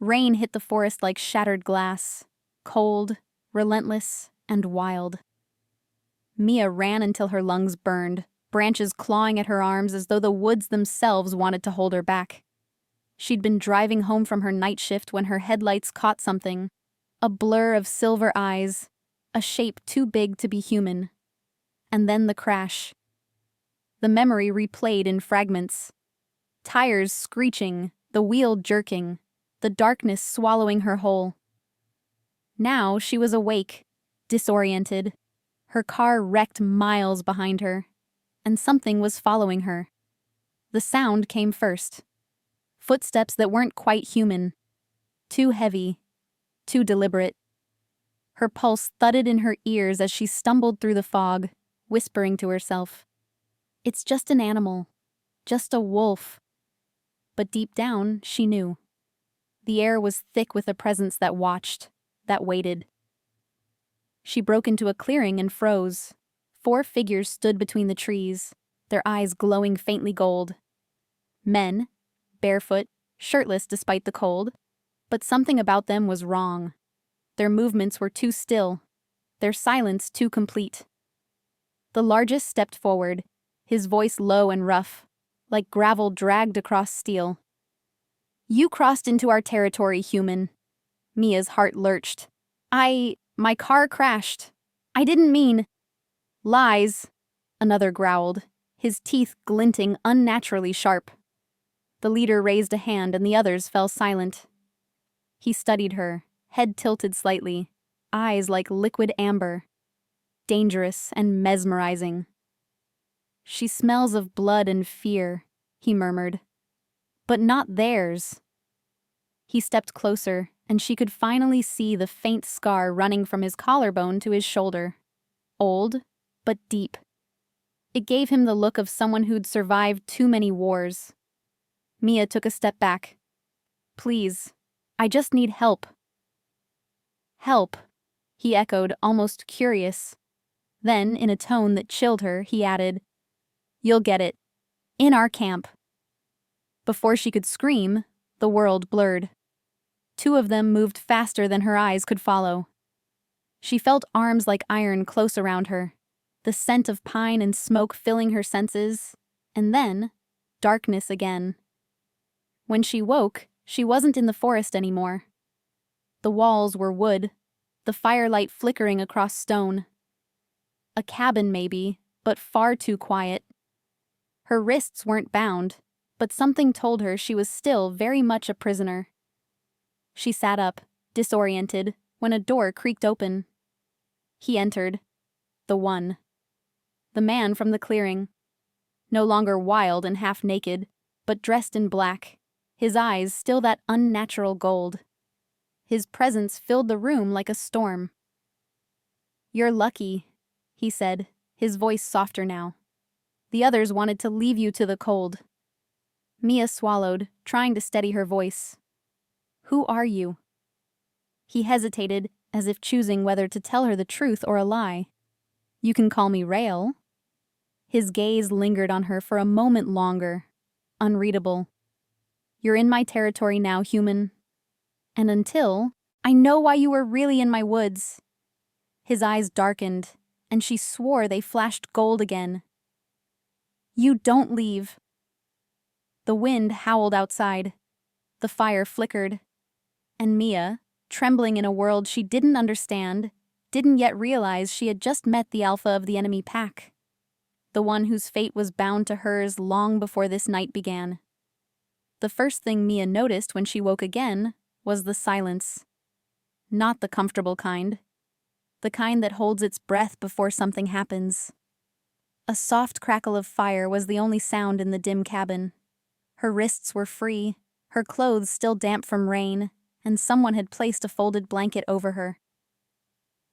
Rain hit the forest like shattered glass, cold, relentless, and wild. Mia ran until her lungs burned, branches clawing at her arms as though the woods themselves wanted to hold her back. She'd been driving home from her night shift when her headlights caught something, a blur of silver eyes, a shape too big to be human. And then the crash. The memory replayed in fragments. Tires screeching, the wheel jerking, the darkness swallowing her whole. Now she was awake, disoriented. Her car wrecked miles behind her, and something was following her. The sound came first. Footsteps that weren't quite human. Too heavy, too deliberate. Her pulse thudded in her ears as she stumbled through the fog, whispering to herself, "It's just an animal, just a wolf." But deep down, she knew. The air was thick with a presence that watched, that waited. She broke into a clearing and froze. 4 figures stood between the trees, their eyes glowing faintly gold. Men, barefoot, shirtless despite the cold, but something about them was wrong. Their movements were too still, their silence too complete. The largest stepped forward, his voice low and rough, like gravel dragged across steel. "You crossed into our territory, human." Mia's heart lurched. My car crashed. I didn't mean." "Lies," another growled, his teeth glinting unnaturally sharp. The leader raised a hand and the others fell silent. He studied her, head tilted slightly, eyes like liquid amber. Dangerous and mesmerizing. "She smells of blood and fear," he murmured. "But not theirs." He stepped closer, and she could finally see the faint scar running from his collarbone to his shoulder. Old, but deep. It gave him the look of someone who'd survived too many wars. Mia took a step back. "Please, I just need help." "Help," he echoed, almost curious. Then, in a tone that chilled her, he added, "You'll get it. In our camp." Before she could scream, the world blurred. 2 of them moved faster than her eyes could follow. She felt arms like iron close around her, the scent of pine and smoke filling her senses, and then, darkness again. When she woke, she wasn't in the forest anymore. The walls were wood, the firelight flickering across stone. A cabin maybe, but far too quiet. Her wrists weren't bound, but something told her she was still very much a prisoner. She sat up, disoriented, when a door creaked open. He entered. The one. The man from the clearing. No longer wild and half-naked, but dressed in black, his eyes still that unnatural gold. His presence filled the room like a storm. "You're lucky," he said, his voice softer now. "The others wanted to leave you to the cold." Mia swallowed, trying to steady her voice. "Who are you?" He hesitated, as if choosing whether to tell her the truth or a lie. "You can call me Rael." His gaze lingered on her for a moment longer, unreadable. "You're in my territory now, human. And until, I know why you were really in my woods." His eyes darkened, and she swore they flashed gold again. "You don't leave." The wind howled outside. The fire flickered. And Mia, trembling in a world she didn't understand, didn't yet realize she had just met the alpha of the enemy pack. The one whose fate was bound to hers long before this night began. The first thing Mia noticed when she woke again was the silence. Not the comfortable kind. The kind that holds its breath before something happens. A soft crackle of fire was the only sound in the dim cabin. Her wrists were free, her clothes still damp from rain, and someone had placed a folded blanket over her.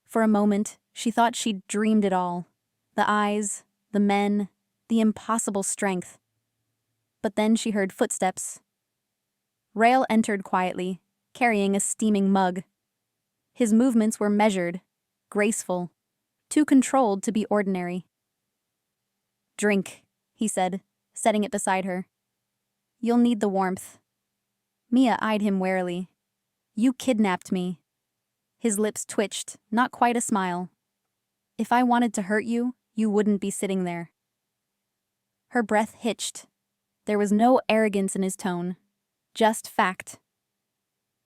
For a moment, she thought she'd dreamed it all. The eyes, the men, the impossible strength. But then she heard footsteps. Rael entered quietly, carrying a steaming mug. His movements were measured, graceful, too controlled to be ordinary. "Drink," he said, setting it beside her. "You'll need the warmth." Mia eyed him warily. You kidnapped me. His lips twitched, not quite a smile. If I wanted to hurt you, you wouldn't be sitting there. Her breath hitched. There was no arrogance in his tone, just fact.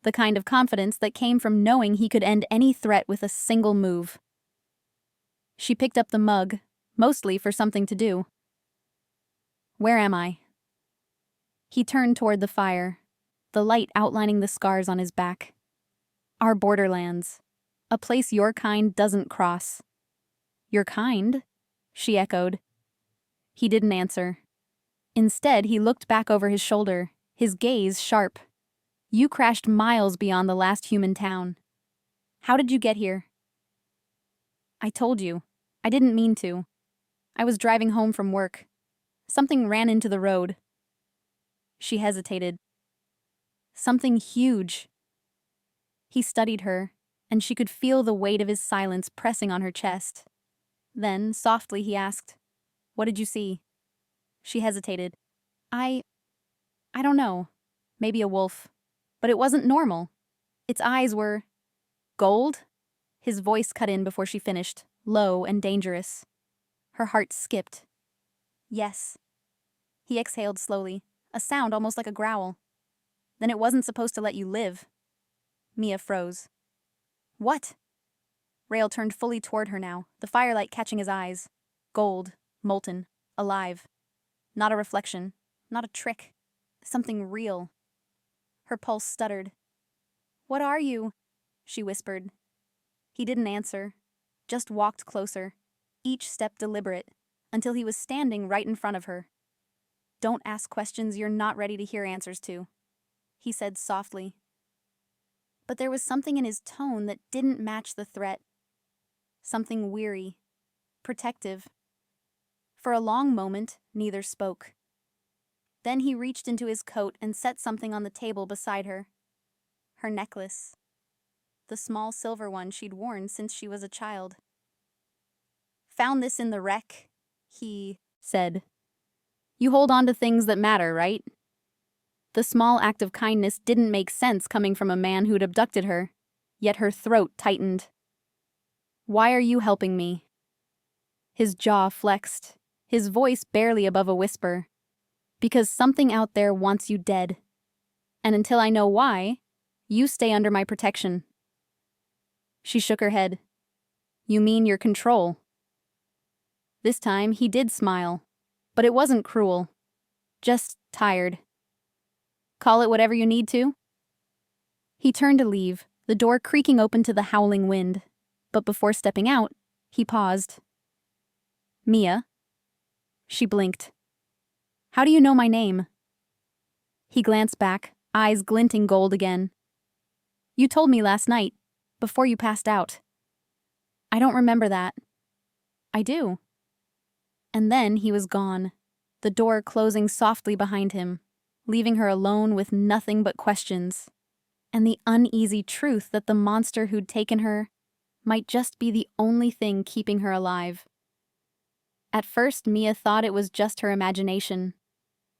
The kind of confidence that came from knowing he could end any threat with a single move. She picked up the mug, mostly for something to do. Where am I? He turned toward the fire, the light outlining the scars on his back. Our borderlands. A place your kind doesn't cross. Your kind? She echoed. He didn't answer. Instead, he looked back over his shoulder, his gaze sharp. You crashed miles beyond the last human town. How did you get here? I told you. I didn't mean to. I was driving home from work. Something ran into the road. She hesitated. Something huge. He studied her, and she could feel the weight of his silence pressing on her chest. Then, softly, he asked, "What did you see?" She hesitated. I don't know. Maybe a wolf. But it wasn't normal. Its eyes were... Gold? His voice cut in before she finished, low and dangerous. Her heart skipped. Yes. He exhaled slowly, a sound almost like a growl. Then it wasn't supposed to let you live. Mia froze. What? Rail turned fully toward her now, the firelight catching his eyes. Gold, molten, alive. Not a reflection, not a trick. Something real. Her pulse stuttered. What are you? She whispered. He didn't answer, just walked closer, each step deliberate, until he was standing right in front of her. Don't ask questions you're not ready to hear answers to, he said softly. But there was something in his tone that didn't match the threat. Something weary, protective. For a long moment, neither spoke. Then he reached into his coat and set something on the table beside her. Her necklace. The small silver one she'd worn since she was a child. Found this in the wreck, he said. You hold on to things that matter, right? The small act of kindness didn't make sense coming from a man who'd abducted her, yet her throat tightened. Why are you helping me? His jaw flexed, his voice barely above a whisper. Because something out there wants you dead. And until I know why, you stay under my protection. She shook her head. You mean your control? This time he did smile, but it wasn't cruel. Just tired. Call it whatever you need to? He turned to leave, the door creaking open to the howling wind. But before stepping out, he paused. Mia? She blinked. How do you know my name? He glanced back, eyes glinting gold again. You told me last night, before you passed out. I don't remember that. I do. And then he was gone, the door closing softly behind him, leaving her alone with nothing but questions, and the uneasy truth that the monster who'd taken her might just be the only thing keeping her alive. At first, Mia thought it was just her imagination,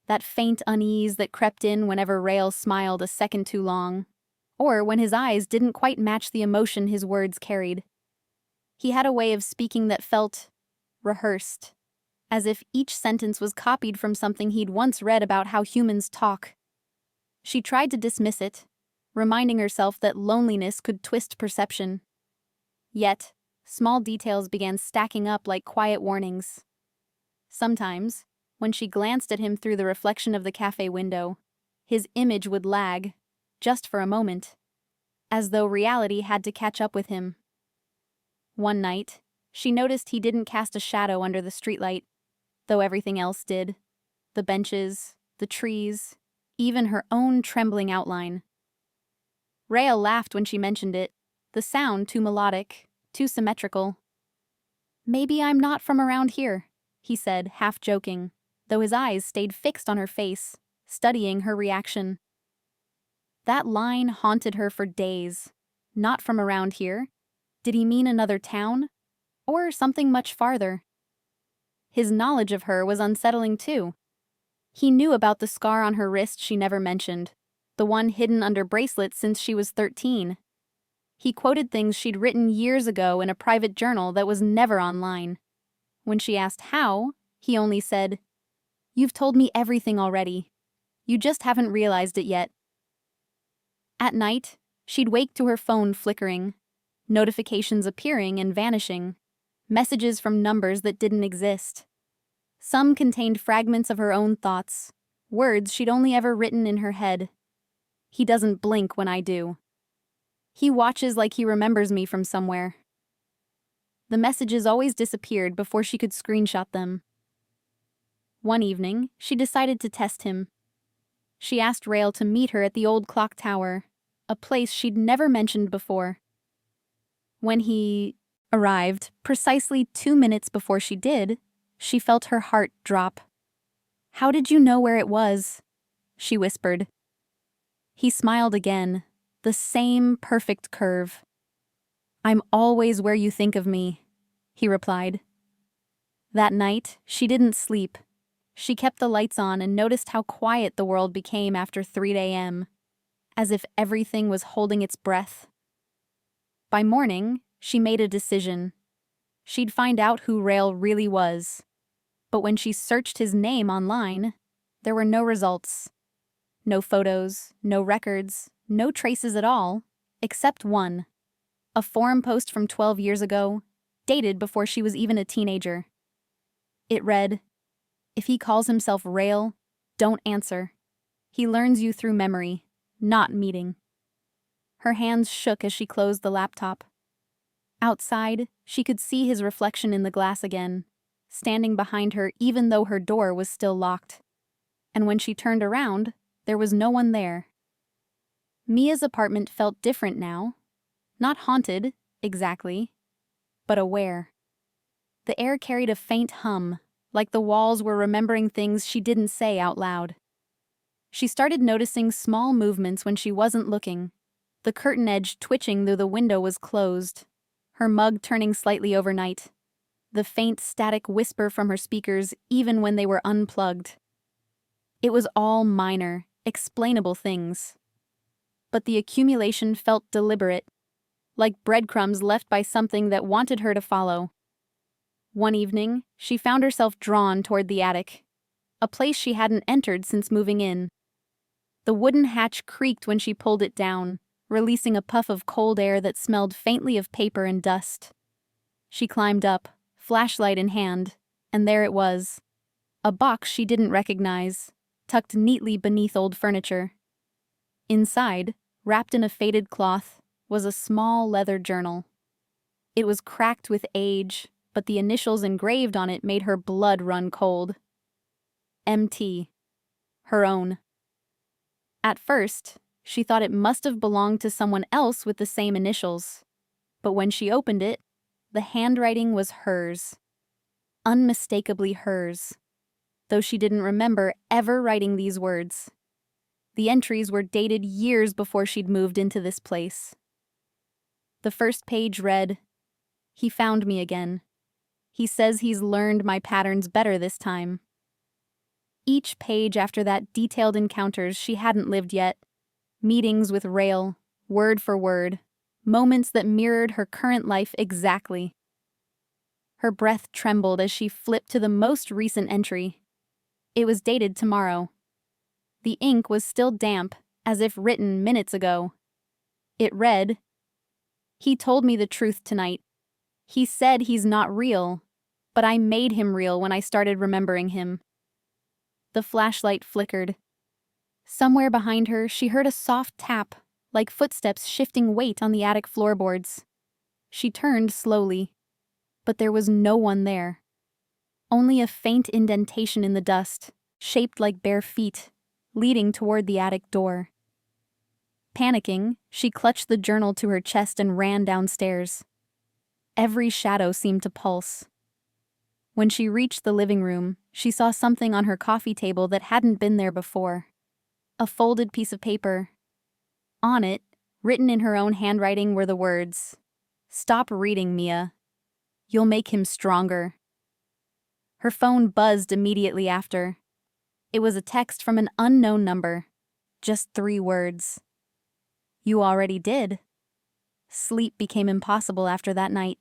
that faint unease that crept in whenever Rail smiled a second too long, or when his eyes didn't quite match the emotion his words carried. He had a way of speaking that felt rehearsed, as if each sentence was copied from something he'd once read about how humans talk. She tried to dismiss it, reminding herself that loneliness could twist perception. Yet, small details began stacking up like quiet warnings. Sometimes, when she glanced at him through the reflection of the cafe window, his image would lag, just for a moment, as though reality had to catch up with him. One night, she noticed he didn't cast a shadow under the streetlight, though everything else did. The benches, the trees, even her own trembling outline. Rael laughed when she mentioned it, the sound too melodic, too symmetrical. Maybe I'm not from around here, he said, half joking, though his eyes stayed fixed on her face, studying her reaction. That line haunted her for days. Not from around here. Did he mean another town? Or something much farther? His knowledge of her was unsettling too. He knew about the scar on her wrist she never mentioned, the one hidden under bracelets since she was 13. He quoted things she'd written years ago in a private journal that was never online. When she asked how, he only said, "You've told me everything already. You just haven't realized it yet." At night, she'd wake to her phone flickering, notifications appearing and vanishing, messages from numbers that didn't exist. Some contained fragments of her own thoughts, words she'd only ever written in her head. "He doesn't blink when I do. He watches like he remembers me from somewhere." The messages always disappeared before she could screenshot them. One evening, she decided to test him. She asked Rael to meet her at the old clock tower, a place she'd never mentioned before. When he arrived, precisely 2 minutes before she did, she felt her heart drop. "How did you know where it was?" she whispered. He smiled again, the same perfect curve. "I'm always where you think of me," he replied. That night, she didn't sleep. She kept the lights on and noticed how quiet the world became after 3 a.m., as if everything was holding its breath. By morning, she made a decision. She'd find out who Rael really was. But when she searched his name online, there were no results. No photos, no records, no traces at all, except one. A forum post from 12 years ago, dated before she was even a teenager. It read, "If he calls himself Rael, don't answer. He learns you through memory, not meeting." Her hands shook as she closed the laptop. Outside, she could see his reflection in the glass again, standing behind her even though her door was still locked. And when she turned around, there was no one there. Mia's apartment felt different now. Not haunted, exactly, but aware. The air carried a faint hum, like the walls were remembering things she didn't say out loud. She started noticing small movements when she wasn't looking. The curtain edge twitching though the window was closed. Her mug turning slightly overnight. The faint static whisper from her speakers even when they were unplugged. It was all minor, explainable things. But the accumulation felt deliberate, like breadcrumbs left by something that wanted her to follow. One evening, she found herself drawn toward the attic, a place she hadn't entered since moving in. The wooden hatch creaked when she pulled it down, releasing a puff of cold air that smelled faintly of paper and dust. She climbed up, flashlight in hand, and there it was. A box she didn't recognize, tucked neatly beneath old furniture. Inside, wrapped in a faded cloth, was a small leather journal. It was cracked with age, but the initials engraved on it made her blood run cold. MT. Her own. At first, she thought it must have belonged to someone else with the same initials. But when she opened it, the handwriting was hers. Unmistakably hers. Though she didn't remember ever writing these words. The entries were dated years before she'd moved into this place. The first page read, "He found me again. He says he's learned my patterns better this time." Each page after that detailed encounters she hadn't lived yet. Meetings with Rael, word for word, moments that mirrored her current life exactly. Her breath trembled as she flipped to the most recent entry. It was dated tomorrow. The ink was still damp, as if written minutes ago. It read, "He told me the truth tonight. He said he's not real, but I made him real when I started remembering him." The flashlight flickered. Somewhere behind her, she heard a soft tap, like footsteps shifting weight on the attic floorboards. She turned slowly, but there was no one there. Only a faint indentation in the dust, shaped like bare feet, leading toward the attic door. Panicking, she clutched the journal to her chest and ran downstairs. Every shadow seemed to pulse. When she reached the living room, she saw something on her coffee table that hadn't been there before. A folded piece of paper. On it, written in her own handwriting, were the words, "Stop reading, Mia. You'll make him stronger." Her phone buzzed immediately after. It was a text from an unknown number. Just 3 words. You already did. Sleep became impossible after that night.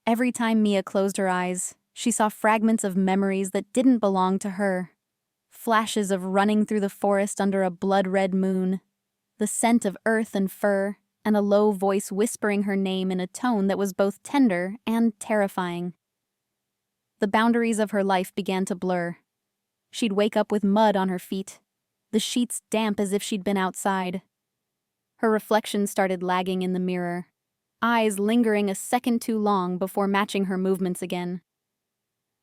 Every time Mia closed her eyes, she saw fragments of memories that didn't belong to her. Flashes of running through the forest under a blood-red moon, the scent of earth and fur, and a low voice whispering her name in a tone that was both tender and terrifying. The boundaries of her life began to blur. She'd wake up with mud on her feet, the sheets damp as if she'd been outside. Her reflection started lagging in the mirror, eyes lingering a second too long before matching her movements again.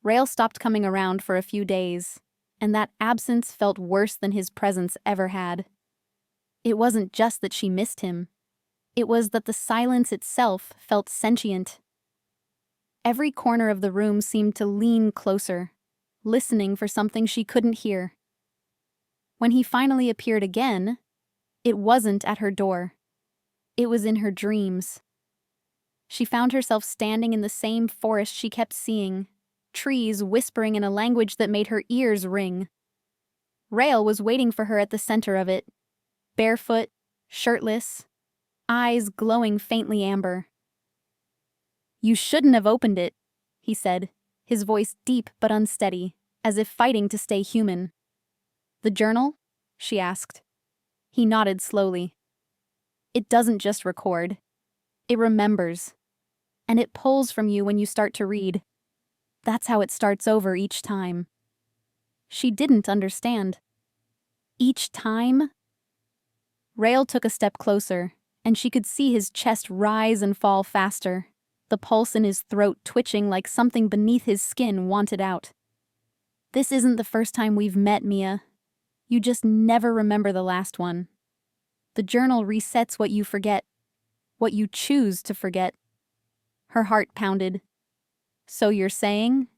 Rail stopped coming around for a few days, and that absence felt worse than his presence ever had. It wasn't just that she missed him. It was that the silence itself felt sentient. Every corner of the room seemed to lean closer, listening for something she couldn't hear. When he finally appeared again, it wasn't at her door. It was in her dreams. She found herself standing in the same forest she kept seeing, trees whispering in a language that made her ears ring. Rail was waiting for her at the center of it, barefoot, shirtless, eyes glowing faintly amber. "You shouldn't have opened it," he said, his voice deep but unsteady, as if fighting to stay human. "The journal?" she asked. He nodded slowly. "It doesn't just record. It remembers. And it pulls from you when you start to read. That's how it starts over each time." She didn't understand. Each time? Rail took a step closer, and she could see his chest rise and fall faster, the pulse in his throat twitching like something beneath his skin wanted out. "This isn't the first time we've met, Mia. You just never remember the last one. The journal resets what you forget, what you choose to forget." Her heart pounded. "So you're saying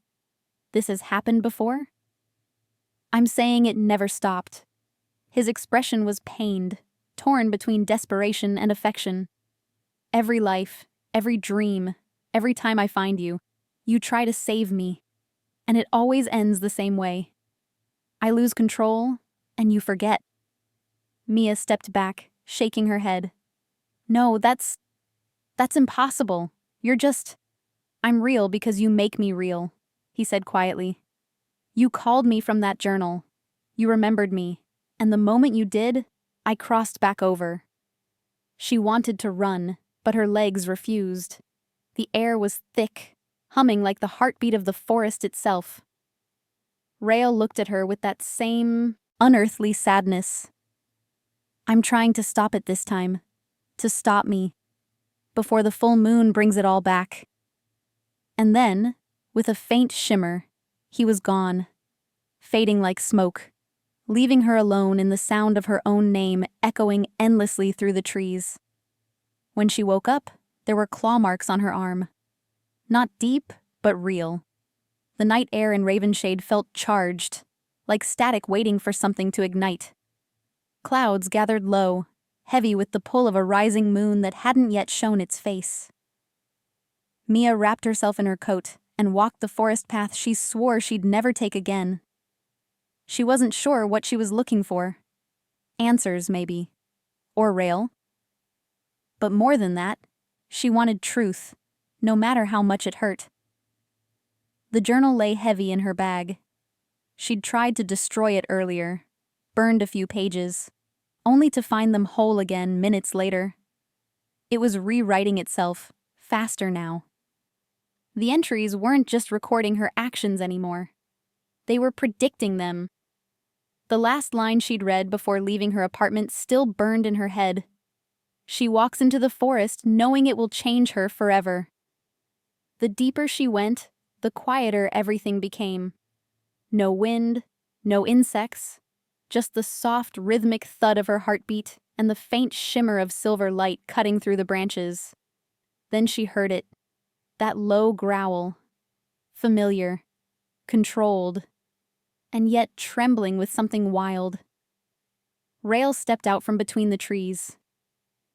this has happened before?" "I'm saying it never stopped." His expression was pained, torn between desperation and affection. "Every life, every dream, every time I find you, you try to save me. And it always ends the same way. I lose control, and you forget." Mia stepped back, shaking her head. "No, that's impossible. I'm real because you make me real," he said quietly. "You called me from that journal. You remembered me, and the moment you did, I crossed back over." She wanted to run, but her legs refused. The air was thick, humming like the heartbeat of the forest itself. Rail looked at her with that same unearthly sadness. "I'm trying to stop it this time. To stop me. Before the full moon brings it all back." And then, with a faint shimmer, he was gone, fading like smoke, leaving her alone in the sound of her own name echoing endlessly through the trees. When she woke up, there were claw marks on her arm. Not deep, but real. The night air in Ravenshade felt charged, like static waiting for something to ignite. Clouds gathered low, heavy with the pull of a rising moon that hadn't yet shown its face. Mia wrapped herself in her coat and walked the forest path she swore she'd never take again. She wasn't sure what she was looking for. Answers, maybe. Or Rail. But more than that, she wanted truth, no matter how much it hurt. The journal lay heavy in her bag. She'd tried to destroy it earlier, burned a few pages, only to find them whole again minutes later. It was rewriting itself, faster now. The entries weren't just recording her actions anymore. They were predicting them. The last line she'd read before leaving her apartment still burned in her head. She walks into the forest knowing it will change her forever. The deeper she went, the quieter everything became. No wind, no insects, just the soft rhythmic thud of her heartbeat and the faint shimmer of silver light cutting through the branches. Then she heard it, that low growl, familiar, controlled, and yet trembling with something wild. Rail stepped out from between the trees.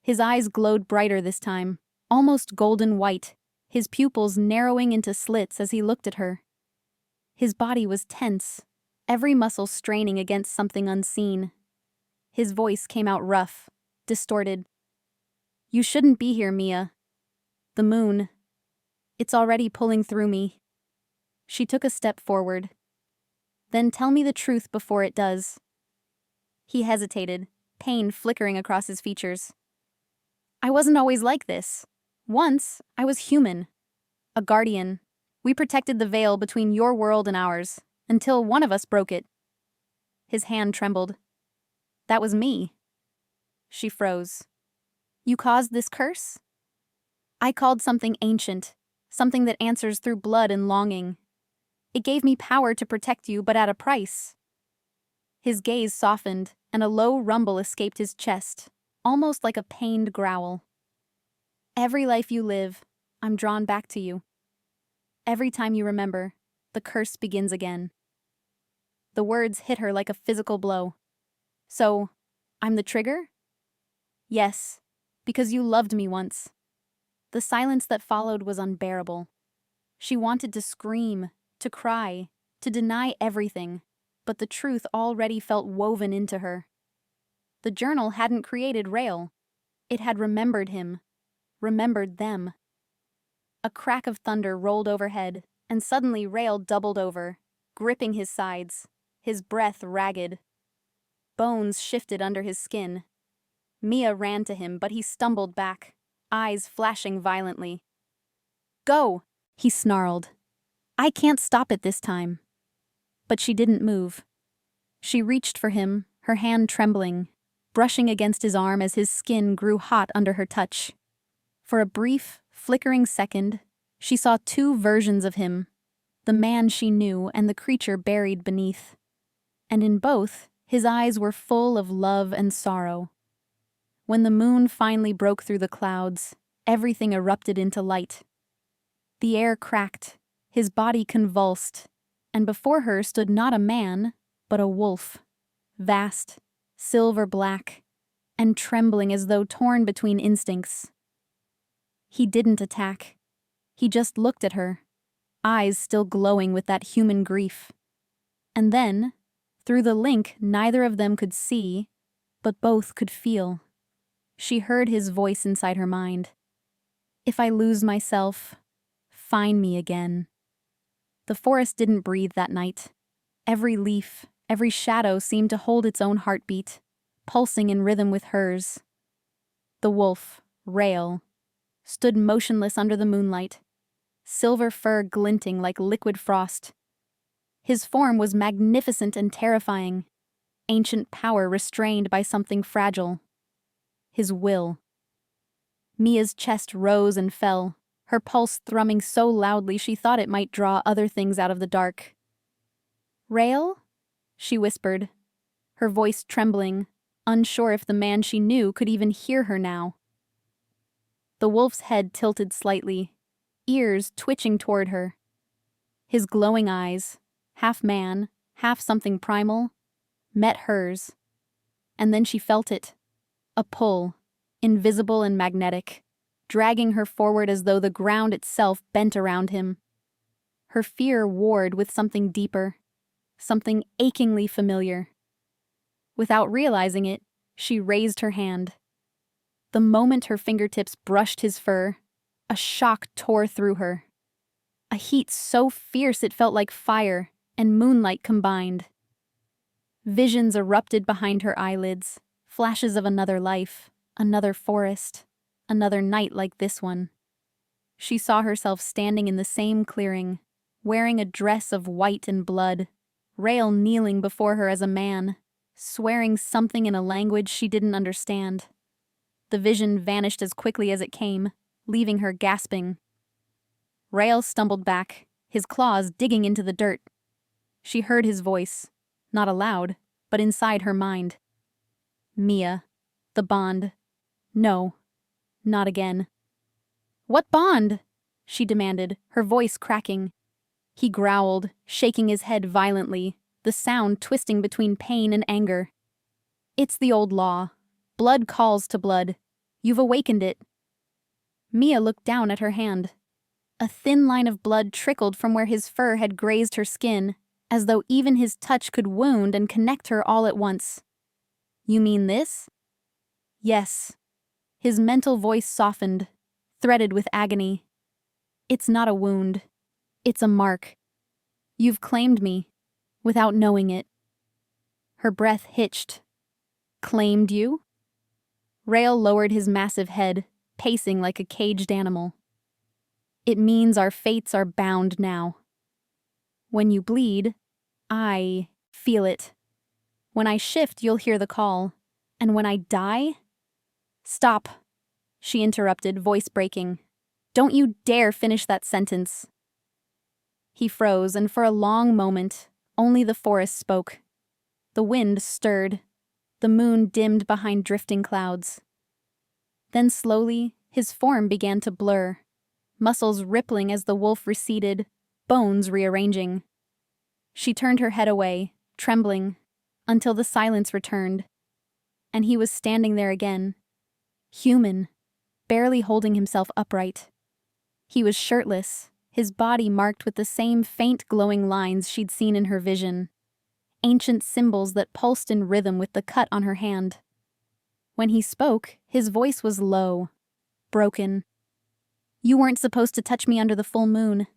His eyes glowed brighter this time, almost golden white, his pupils narrowing into slits as he looked at her. His body was tense, every muscle straining against something unseen. His voice came out rough, distorted. "You shouldn't be here, Mia. The moon. It's already pulling through me." She took a step forward. "Then tell me the truth before it does." He hesitated, pain flickering across his features. "I wasn't always like this. Once, I was human. A guardian. We protected the veil between your world and ours, until one of us broke it." His hand trembled. "That was me." She froze. "You caused this curse?" "I called something ancient, something that answers through blood and longing. It gave me power to protect you, but at a price." His gaze softened, and a low rumble escaped his chest, almost like a pained growl. "Every life you live, I'm drawn back to you. Every time you remember, the curse begins again." The words hit her like a physical blow. "So, I'm the trigger?" "Yes, because you loved me once." The silence that followed was unbearable. She wanted to scream, to cry, to deny everything, but the truth already felt woven into her. The journal hadn't created Rael. It had remembered him, remembered them. A crack of thunder rolled overhead, and suddenly Rael doubled over, gripping his sides, his breath ragged. Bones shifted under his skin. Mia ran to him, but he stumbled back, eyes flashing violently. "Go!" he snarled. "I can't stop it this time." But she didn't move. She reached for him, her hand trembling, brushing against his arm as his skin grew hot under her touch. For a brief, flickering second, she saw two versions of him, the man she knew and the creature buried beneath. And in both, his eyes were full of love and sorrow. When the moon finally broke through the clouds, everything erupted into light. The air cracked, his body convulsed, and before her stood not a man, but a wolf, vast, silver-black, and trembling as though torn between instincts. He didn't attack. He just looked at her, eyes still glowing with that human grief. And then, through the link neither of them could see, but both could feel, she heard his voice inside her mind. "If I lose myself, find me again." The forest didn't breathe that night. Every leaf, every shadow seemed to hold its own heartbeat, pulsing in rhythm with hers. The wolf, Rael, stood motionless under the moonlight, silver fur glinting like liquid frost. His form was magnificent and terrifying, ancient power restrained by something fragile. His will. Mia's chest rose and fell, her pulse thrumming so loudly she thought it might draw other things out of the dark. "Rael?" she whispered, her voice trembling, unsure if the man she knew could even hear her now. The wolf's head tilted slightly, ears twitching toward her. His glowing eyes, half man, half something primal, met hers. And then she felt it. A pull, invisible and magnetic, dragging her forward as though the ground itself bent around him. Her fear warred with something deeper, something achingly familiar. Without realizing it, she raised her hand. The moment her fingertips brushed his fur, a shock tore through her. A heat so fierce it felt like fire and moonlight combined. Visions erupted behind her eyelids, flashes of another life, another forest, another night like this one. She saw herself standing in the same clearing, wearing a dress of white and blood, Rael kneeling before her as a man, swearing something in a language she didn't understand. The vision vanished as quickly as it came, leaving her gasping. Rael stumbled back, his claws digging into the dirt. She heard his voice, not aloud, but inside her mind. "Mia, the bond. No, not again." "What bond?" she demanded, her voice cracking. He growled, shaking his head violently, the sound twisting between pain and anger. "It's the old law. Blood calls to blood. You've awakened it." Mia looked down at her hand. A thin line of blood trickled from where his fur had grazed her skin, as though even his touch could wound and connect her all at once. You mean this? Yes. His mental voice softened, threaded with agony. It's not a wound. It's a mark. You've claimed me, without knowing it. Her breath hitched. Claimed you? Rael lowered his massive head, pacing like a caged animal. It means our fates are bound now. When you bleed, I feel it. When I shift, you'll hear the call. And when I die? Stop, she interrupted, voice breaking. Don't you dare finish that sentence. He froze, and for a long moment, only the forest spoke. The wind stirred. The moon dimmed behind drifting clouds. Then slowly, his form began to blur, muscles rippling as the wolf receded, bones rearranging. She turned her head away, trembling, until the silence returned. And he was standing there again, human, barely holding himself upright. He was shirtless, his body marked with the same faint glowing lines she'd seen in her vision, ancient symbols that pulsed in rhythm with the cut on her hand. When he spoke, his voice was low, broken. You weren't supposed to touch me under the full moon.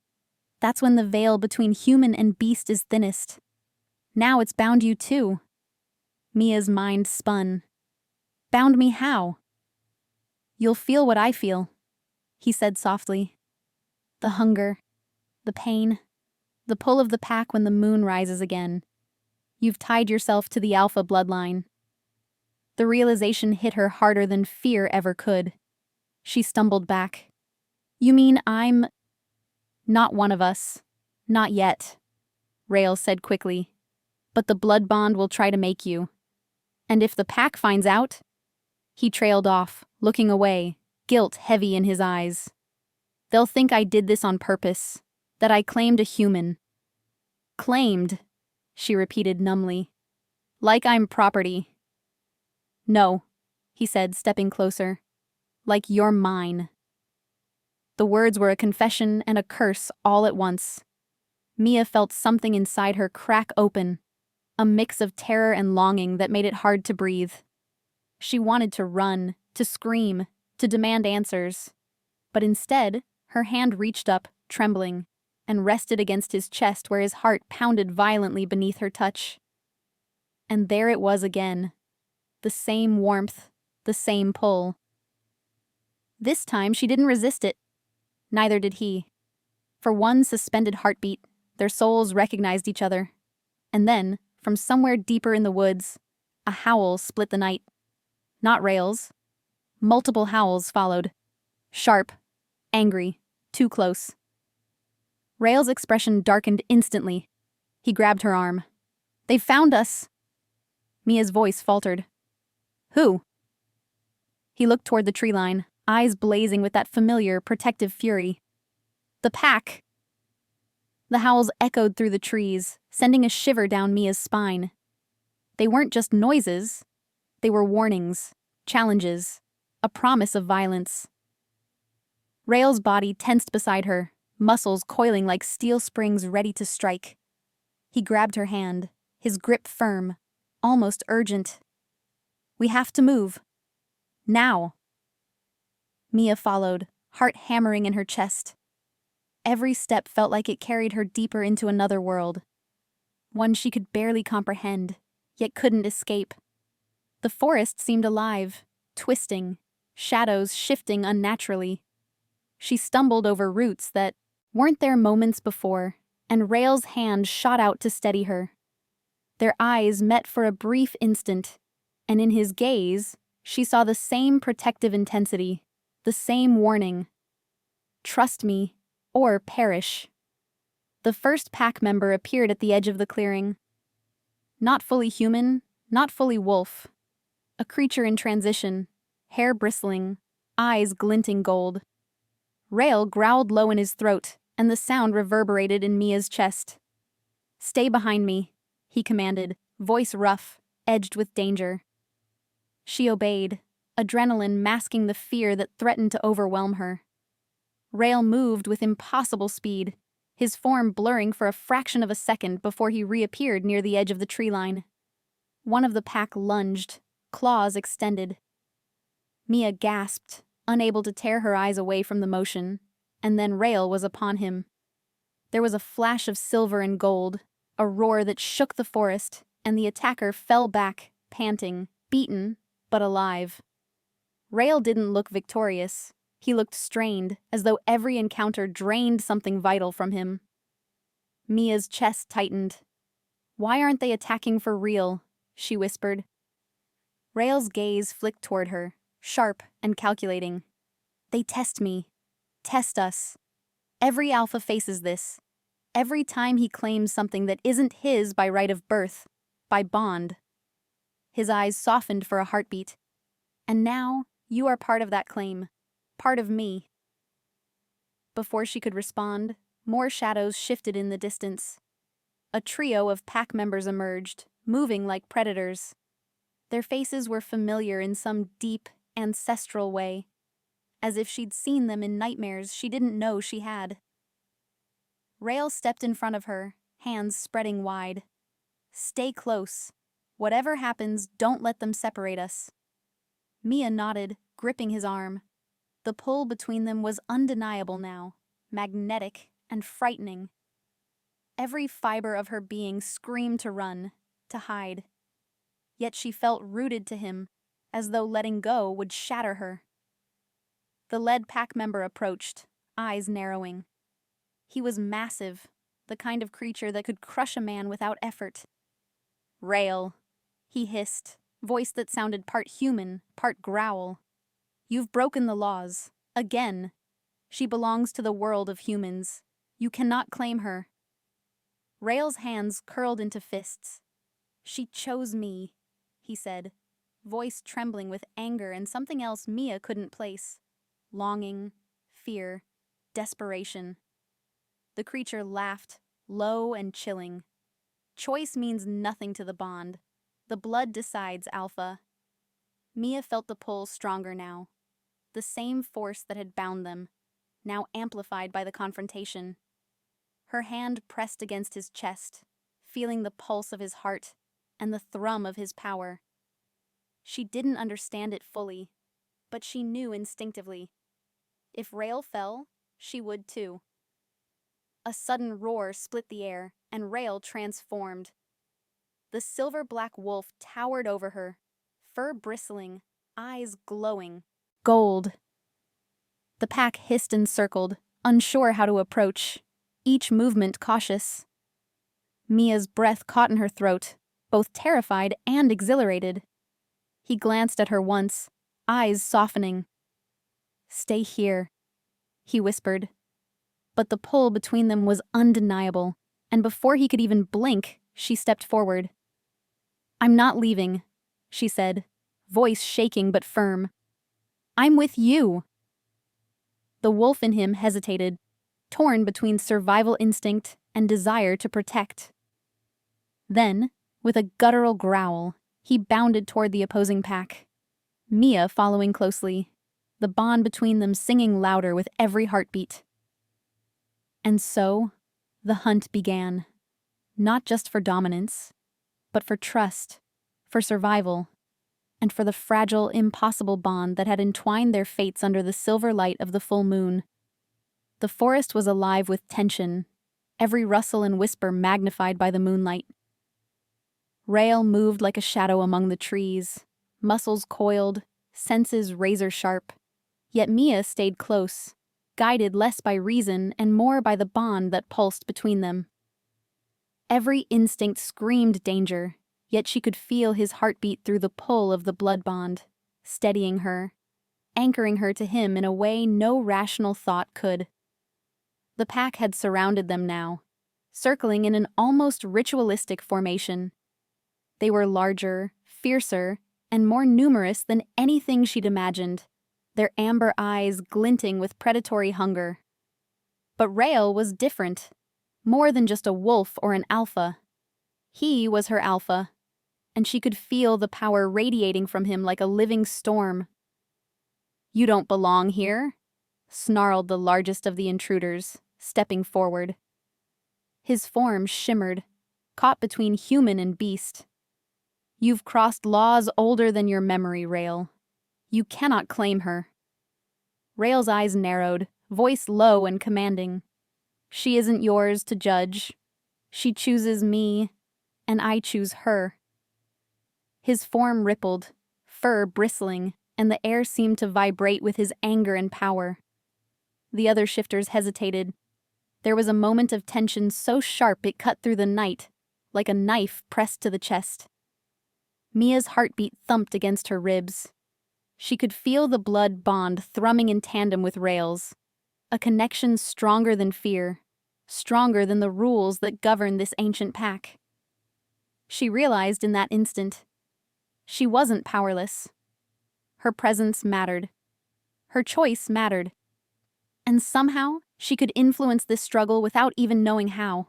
That's when the veil between human and beast is thinnest. Now it's bound you too. Mia's mind spun. Bound me how? You'll feel what I feel, he said softly. The hunger, the pain, the pull of the pack when the moon rises again. You've tied yourself to the alpha bloodline. The realization hit her harder than fear ever could. She stumbled back. You mean I'm not one of us? Not yet, Rael said quickly. But the blood bond will try to make you. And if the pack finds out? He trailed off, looking away, guilt heavy in his eyes. They'll think I did this on purpose, that I claimed a human. Claimed, she repeated numbly. Like I'm property. No, he said, stepping closer. Like you're mine. The words were a confession and a curse all at once. Mia felt something inside her crack open, a mix of terror and longing that made it hard to breathe. She wanted to run, to scream, to demand answers. But instead, her hand reached up, trembling, and rested against his chest where his heart pounded violently beneath her touch. And there it was again. The same warmth, the same pull. This time she didn't resist it. Neither did he. For one suspended heartbeat, their souls recognized each other. And then, from somewhere deeper in the woods, a howl split the night. Not Rael's. Multiple howls followed. Sharp, angry, too close. Rael's expression darkened instantly. He grabbed her arm. They've found us. Mia's voice faltered. Who? He looked toward the tree line, eyes blazing with that familiar, protective fury. The pack. The howls echoed through the trees, sending a shiver down Mia's spine. They weren't just noises. They were warnings, challenges, a promise of violence. Rael's body tensed beside her, muscles coiling like steel springs ready to strike. He grabbed her hand, his grip firm, almost urgent. We have to move. Now. Mia followed, heart hammering in her chest. Every step felt like it carried her deeper into another world. One she could barely comprehend, yet couldn't escape. The forest seemed alive, twisting, shadows shifting unnaturally. She stumbled over roots that weren't there moments before, and Rael's hand shot out to steady her. Their eyes met for a brief instant, and in his gaze, she saw the same protective intensity, the same warning. Trust me, or perish. The first pack member appeared at the edge of the clearing. Not fully human, not fully wolf. A creature in transition, hair bristling, eyes glinting gold. Rael growled low in his throat, and the sound reverberated in Mia's chest. Stay behind me, he commanded, voice rough, edged with danger. She obeyed, adrenaline masking the fear that threatened to overwhelm her. Rael moved with impossible speed, his form blurring for a fraction of a second before he reappeared near the edge of the tree line. One of the pack lunged, claws extended. Mia gasped, unable to tear her eyes away from the motion, and then Rael was upon him. There was a flash of silver and gold, a roar that shook the forest, and the attacker fell back, panting, beaten, but alive. Rael didn't look victorious. He looked strained, as though every encounter drained something vital from him. Mia's chest tightened. "Why aren't they attacking for real?" she whispered. Rael's gaze flicked toward her, sharp and calculating. "They test me. Test us. Every alpha faces this. Every time he claims something that isn't his by right of birth, by bond." His eyes softened for a heartbeat. "And now, you are part of that claim. Part of me." Before she could respond, more shadows shifted in the distance. A trio of pack members emerged, moving like predators. Their faces were familiar in some deep, ancestral way, as if she'd seen them in nightmares she didn't know she had. Rael stepped in front of her, hands spreading wide. "Stay close. Whatever happens, don't let them separate us." Mia nodded, gripping his arm. The pull between them was undeniable now, magnetic and frightening. Every fiber of her being screamed to run, to hide. Yet she felt rooted to him, as though letting go would shatter her. The lead pack member approached, eyes narrowing. He was massive, the kind of creature that could crush a man without effort. "Rael," he hissed, voice that sounded part human, part growl. "You've broken the laws. Again. She belongs to the world of humans. You cannot claim her." Rael's hands curled into fists. "She chose me," he said, voice trembling with anger and something else Mia couldn't place. Longing, fear, desperation. The creature laughed, low and chilling. "Choice means nothing to the bond. The blood decides, Alpha." Mia felt the pull stronger now. The same force that had bound them, now amplified by the confrontation. Her hand pressed against his chest, feeling the pulse of his heart and the thrum of his power. She didn't understand it fully, but she knew instinctively. If Rael fell, she would too. A sudden roar split the air, and Rael transformed. The silver-black wolf towered over her, fur bristling, eyes glowing. Gold. The pack hissed and circled, unsure how to approach, each movement cautious. Mia's breath caught in her throat, both terrified and exhilarated. He glanced at her once, eyes softening. "Stay here," he whispered. But the pull between them was undeniable, and before he could even blink, she stepped forward. "I'm not leaving," she said, voice shaking but firm. "I'm with you." The wolf in him hesitated, torn between survival instinct and desire to protect. Then, with a guttural growl, he bounded toward the opposing pack, Mia following closely, the bond between them singing louder with every heartbeat. And so, the hunt began, not just for dominance, but for trust, for survival, and for the fragile, impossible bond that had entwined their fates under the silver light of the full moon. The forest was alive with tension, every rustle and whisper magnified by the moonlight. Rael moved like a shadow among the trees, muscles coiled, senses razor-sharp. Yet Mia stayed close, guided less by reason and more by the bond that pulsed between them. Every instinct screamed danger, yet she could feel his heartbeat through the pull of the blood bond, steadying her, anchoring her to him in a way no rational thought could. The pack had surrounded them now, circling in an almost ritualistic formation. They were larger, fiercer, and more numerous than anything she'd imagined, their amber eyes glinting with predatory hunger. But Rael was different, more than just a wolf or an alpha. He was her alpha, and she could feel the power radiating from him like a living storm. "You don't belong here," snarled the largest of the intruders, stepping forward. His form shimmered, caught between human and beast. You've crossed laws older than your memory, Rael. You cannot claim her. Rael's eyes narrowed, voice low and commanding. She isn't yours to judge. She chooses me, and I choose her. His form rippled, fur bristling, and the air seemed to vibrate with his anger and power. The other shifters hesitated. There was a moment of tension so sharp it cut through the night, like a knife pressed to the chest. Mia's heartbeat thumped against her ribs. She could feel the blood bond thrumming in tandem with Rael's, a connection stronger than fear, stronger than the rules that govern this ancient pack. She realized in that instant, she wasn't powerless. Her presence mattered. Her choice mattered. And somehow, she could influence this struggle without even knowing how.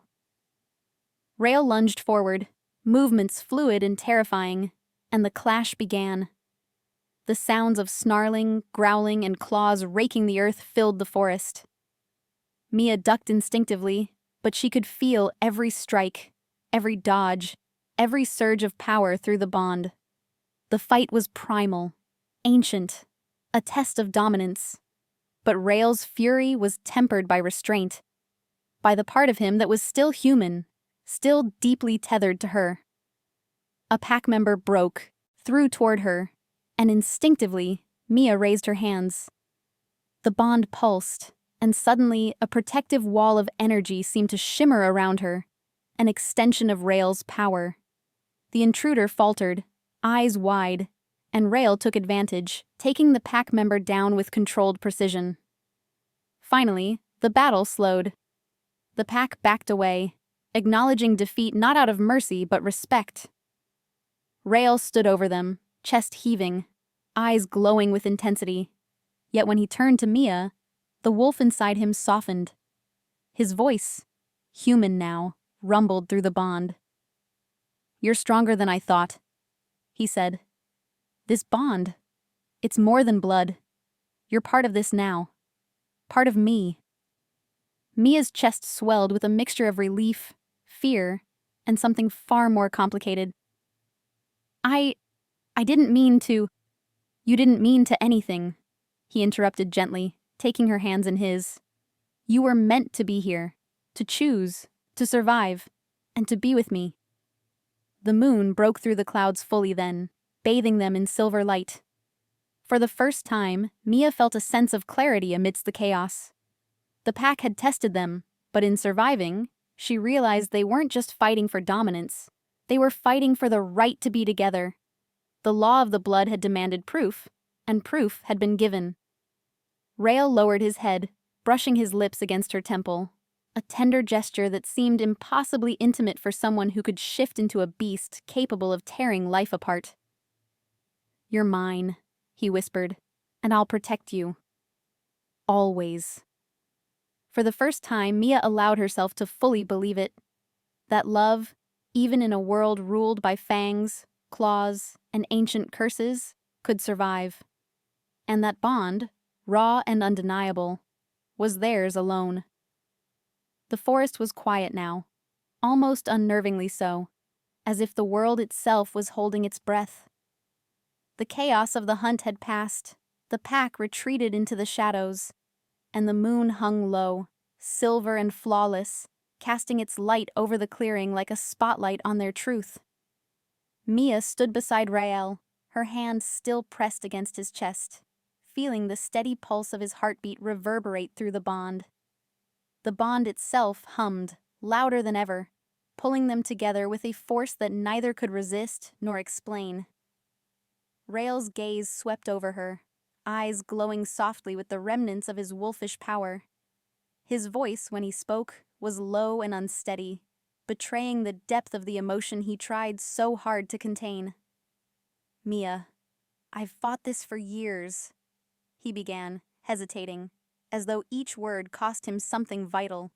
Rael lunged forward, movements fluid and terrifying, and the clash began. The sounds of snarling, growling, and claws raking the earth filled the forest. Mia ducked instinctively, but she could feel every strike, every dodge, every surge of power through the bond. The fight was primal, ancient, a test of dominance. But Rael's fury was tempered by restraint, by the part of him that was still human, still deeply tethered to her. A pack member broke, threw toward her, and instinctively, Mia raised her hands. The bond pulsed, and suddenly a protective wall of energy seemed to shimmer around her, an extension of Rael's power. The intruder faltered, eyes wide, and Rael took advantage, taking the pack member down with controlled precision. Finally, the battle slowed. The pack backed away, acknowledging defeat not out of mercy but respect. Rael stood over them, chest heaving, eyes glowing with intensity. Yet when he turned to Mia, the wolf inside him softened. His voice, human now, rumbled through the bond. "You're stronger than I thought," he said. "This bond, it's more than blood. You're part of this now. Part of me." Mia's chest swelled with a mixture of relief, fear, and something far more complicated. I didn't mean to." "You didn't mean to anything," he interrupted gently, taking her hands in his. "You were meant to be here, to choose, to survive, and to be with me." The moon broke through the clouds fully then, bathing them in silver light. For the first time, Mia felt a sense of clarity amidst the chaos. The pack had tested them, but in surviving, she realized they weren't just fighting for dominance. They were fighting for the right to be together. The law of the blood had demanded proof, and proof had been given. Rael lowered his head, brushing his lips against her temple, a tender gesture that seemed impossibly intimate for someone who could shift into a beast capable of tearing life apart. "You're mine," he whispered, "and I'll protect you. Always." For the first time, Mia allowed herself to fully believe it. That love, even in a world ruled by fangs, claws, and ancient curses, could survive. And that bond, raw and undeniable, was theirs alone. The forest was quiet now, almost unnervingly so, as if the world itself was holding its breath. The chaos of the hunt had passed, the pack retreated into the shadows, and the moon hung low, silver and flawless, casting its light over the clearing like a spotlight on their truth. Mia stood beside Rael, her hand still pressed against his chest, feeling the steady pulse of his heartbeat reverberate through the bond. The bond itself hummed, louder than ever, pulling them together with a force that neither could resist nor explain. Rael's gaze swept over her, eyes glowing softly with the remnants of his wolfish power. His voice, when he spoke, was low and unsteady, betraying the depth of the emotion he tried so hard to contain. "Mia, I've fought this for years," he began, hesitating, as though each word cost him something vital.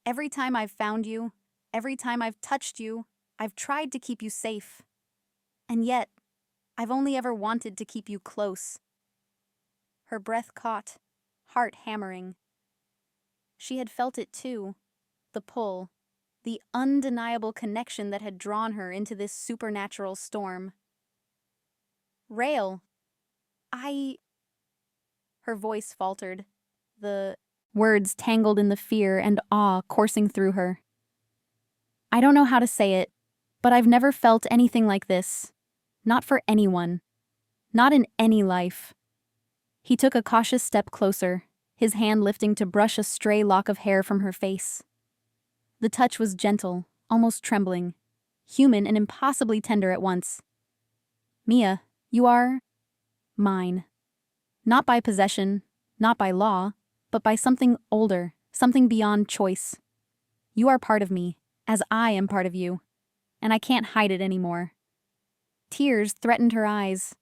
"Every time I've found you, every time I've touched you, I've tried to keep you safe. And yet, I've only ever wanted to keep you close." Her breath caught, heart hammering. She had felt it too, the pull, the undeniable connection that had drawn her into this supernatural storm. Rael, I... Her voice faltered, the words tangled in the fear and awe coursing through her. I don't know how to say it, but I've never felt anything like this. Not for anyone. Not in any life. He took a cautious step closer, his hand lifting to brush a stray lock of hair from her face. The touch was gentle, almost trembling, human and impossibly tender at once. Mia, you are... mine. Not by possession, not by law, but by something older, something beyond choice. You are part of me, as I am part of you, and I can't hide it anymore. Tears threatened her eyes,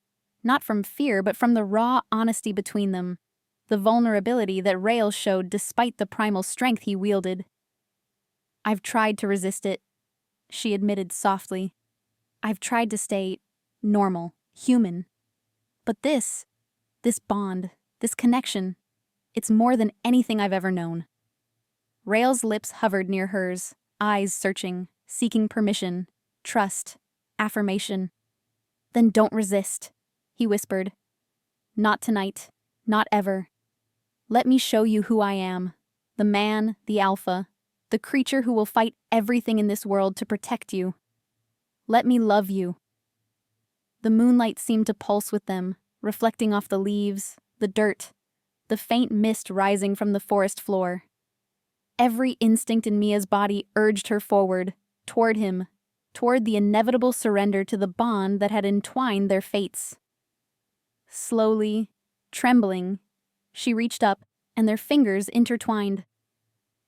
not from fear, but from the raw honesty between them, the vulnerability that Rael showed despite the primal strength he wielded. I've tried to resist it, she admitted softly. I've tried to stay normal, human. But this bond, this connection, it's more than anything I've ever known. Rael's lips hovered near hers, eyes searching, seeking permission, trust, affirmation. Then don't resist, he whispered. Not tonight, not ever. Let me show you who I am, the man, the alpha, the creature who will fight everything in this world to protect you. Let me love you. The moonlight seemed to pulse with them, reflecting off the leaves, the dirt, the faint mist rising from the forest floor. Every instinct in Mia's body urged her forward, toward him, toward the inevitable surrender to the bond that had entwined their fates. Slowly, trembling, she reached up, and their fingers intertwined.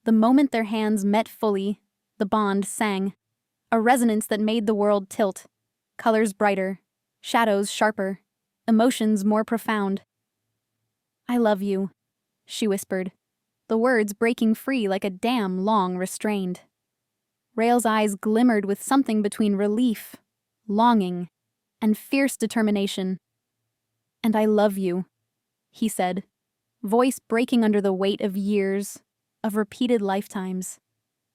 The moment their hands met fully, the bond sang, a resonance that made the world tilt, colors brighter, shadows sharper, emotions more profound. I love you, she whispered, the words breaking free like a dam long restrained. Rael's eyes glimmered with something between relief, longing, and fierce determination. And I love you, he said, voice breaking under the weight of years, of repeated lifetimes,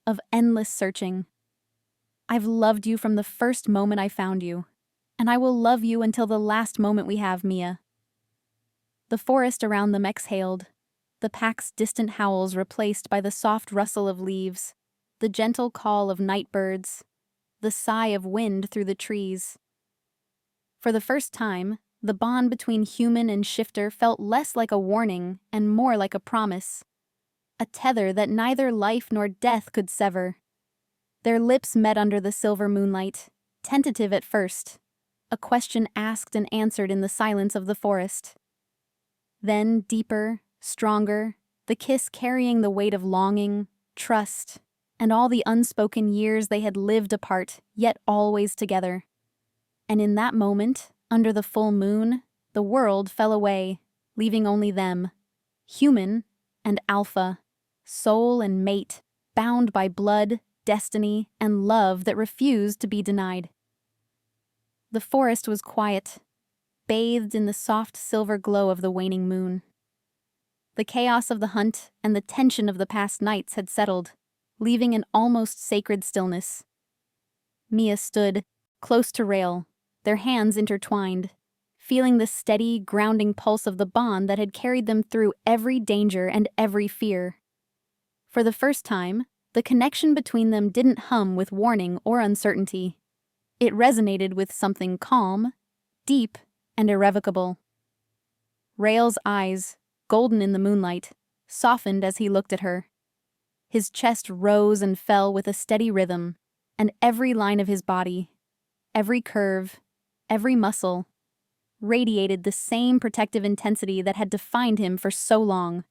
of endless searching. I've loved you from the first moment I found you, and I will love you until the last moment we have, Mia. The forest around them exhaled, the pack's distant howls replaced by the soft rustle of leaves, the gentle call of night birds, the sigh of wind through the trees. For the first time, the bond between human and shifter felt less like a warning and more like a promise, a tether that neither life nor death could sever. Their lips met under the silver moonlight, tentative at first, a question asked and answered in the silence of the forest. Then, deeper, stronger, the kiss carrying the weight of longing, trust, and all the unspoken years they had lived apart, yet always together. And in that moment, under the full moon, the world fell away, leaving only them, human and alpha, soul and mate, bound by blood, destiny, and love that refused to be denied. The forest was quiet, bathed in the soft silver glow of the waning moon. The chaos of the hunt and the tension of the past nights had settled, leaving an almost sacred stillness. Mia stood, close to Rael, their hands intertwined, feeling the steady, grounding pulse of the bond that had carried them through every danger and every fear. For the first time, the connection between them didn't hum with warning or uncertainty. It resonated with something calm, deep, and irrevocable. Rael's eyes, golden in the moonlight, softened as he looked at her. His chest rose and fell with a steady rhythm, and every line of his body, every curve, every muscle, radiated the same protective intensity that had defined him for so long.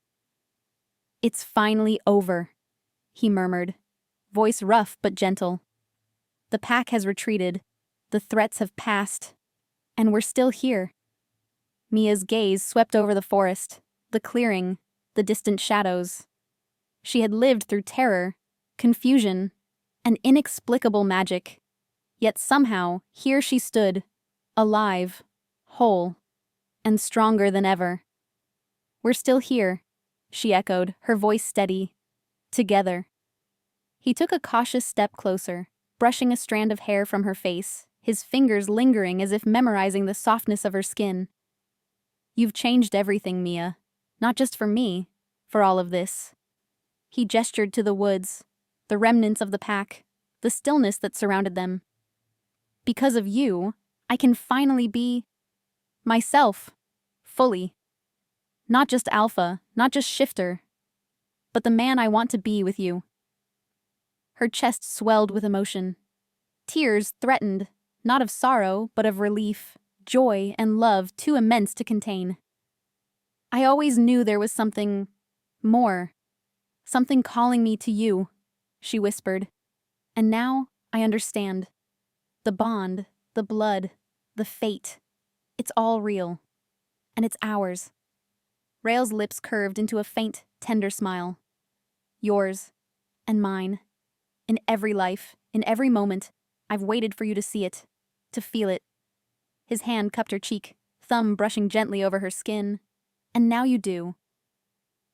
It's finally over, he murmured, voice rough but gentle. The pack has retreated, the threats have passed, and we're still here. Mia's gaze swept over the forest, the clearing, the distant shadows. She had lived through terror, confusion, and inexplicable magic. Yet somehow, here she stood, alive, whole, and stronger than ever. We're still here, she echoed, her voice steady. Together. He took a cautious step closer, brushing a strand of hair from her face, his fingers lingering as if memorizing the softness of her skin. "You've changed everything, Mia. Not just for me, for all of this." He gestured to the woods, the remnants of the pack, the stillness that surrounded them. "Because of you, I can finally be myself, fully. Not just alpha, not just shifter, but the man I want to be with you." Her chest swelled with emotion. Tears threatened, not of sorrow, but of relief, joy, and love too immense to contain. "I always knew there was something more, something calling me to you," she whispered. "And now I understand. The bond, the blood, the fate. It's all real. And it's ours." Rael's lips curved into a faint, tender smile. "Yours. And mine. In every life, in every moment, I've waited for you to see it, to feel it." His hand cupped her cheek, thumb brushing gently over her skin. "And now you do."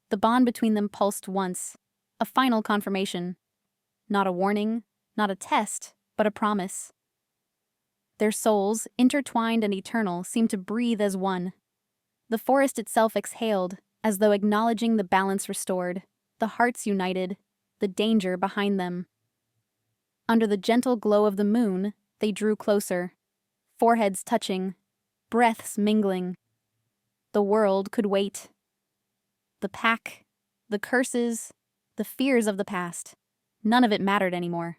The bond between them pulsed once, a final confirmation. Not a warning, not a test, but a promise. Their souls, intertwined and eternal, seemed to breathe as one. The forest itself exhaled, as though acknowledging the balance restored, the hearts united, the danger behind them. Under the gentle glow of the moon, they drew closer, foreheads touching, breaths mingling. The world could wait. The pack, the curses, the fears of the past, none of it mattered anymore.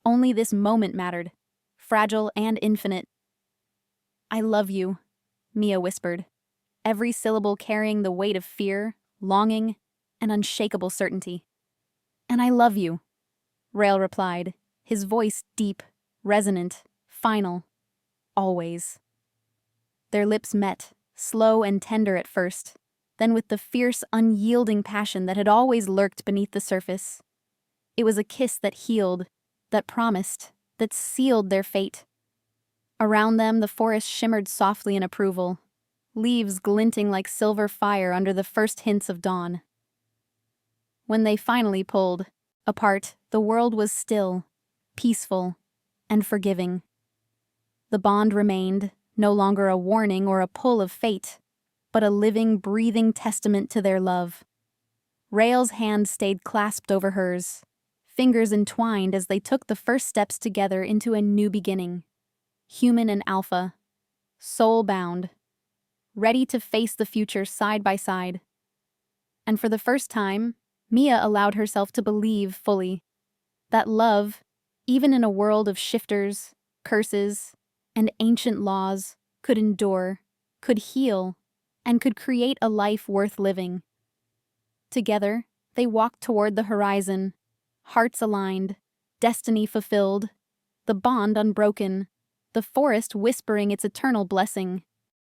Only this moment mattered, fragile and infinite. "I love you," Mia whispered, every syllable carrying the weight of fear, longing, and unshakable certainty. "And I love you," Rael replied, his voice deep, resonant, final, always. Their lips met, slow and tender at first, then with the fierce, unyielding passion that had always lurked beneath the surface. It was a kiss that healed, that promised, that sealed their fate. Around them, the forest shimmered softly in approval, leaves glinting like silver fire under the first hints of dawn. When they finally pulled apart, the world was still, peaceful, and forgiving. The bond remained, no longer a warning or a pull of fate, but a living, breathing testament to their love. Rael's hand stayed clasped over hers, fingers entwined as they took the first steps together into a new beginning. Human and alpha, soul-bound, ready to face the future side by side. And for the first time, Mia allowed herself to believe fully that love, even in a world of shifters, curses, and ancient laws, could endure, could heal, and could create a life worth living. Together, they walked toward the horizon, hearts aligned, destiny fulfilled, the bond unbroken, the forest whispering its eternal blessing.